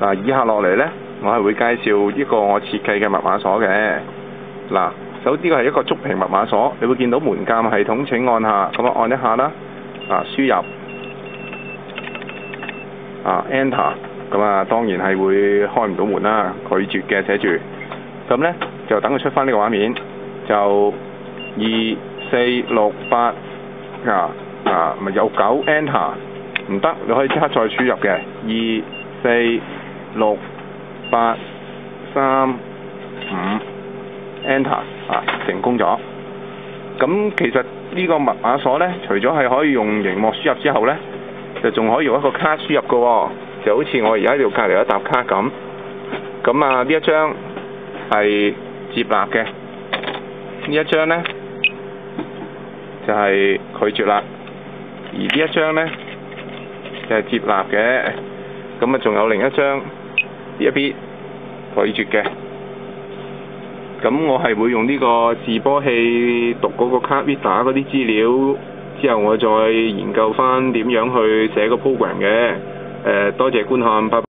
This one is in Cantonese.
嗱，以下落嚟呢，我係會介紹一個我設計嘅密碼鎖嘅。嗱，首先呢個係一個觸屏密碼鎖，你會見到門檻系統請按下，咁按一下啦。輸入Enter， 咁當然係會開唔到門啦，拒絕嘅寫住。咁呢，就等佢出翻呢個畫面，就2、4、6、8咪有9 Enter， 唔得，你可以即刻再輸入嘅2、4、6、8、3、5 Enter， 成功咗。咁其實呢個密碼鎖呢，除咗係可以用螢幕輸入之後呢，就仲可以用一個卡輸入嘅喎，就好似我而家呢度隔離一沓卡咁。咁呢一張係接納嘅，呢一張呢就係拒絕啦，而呢一張呢就係接納嘅。咁仲有另一張呢一邊拒絕嘅。咁我係會用呢個示波器讀嗰個卡 reader 嗰啲資料，之後我再研究翻點樣去寫個 program 嘅。多謝觀看，拜拜。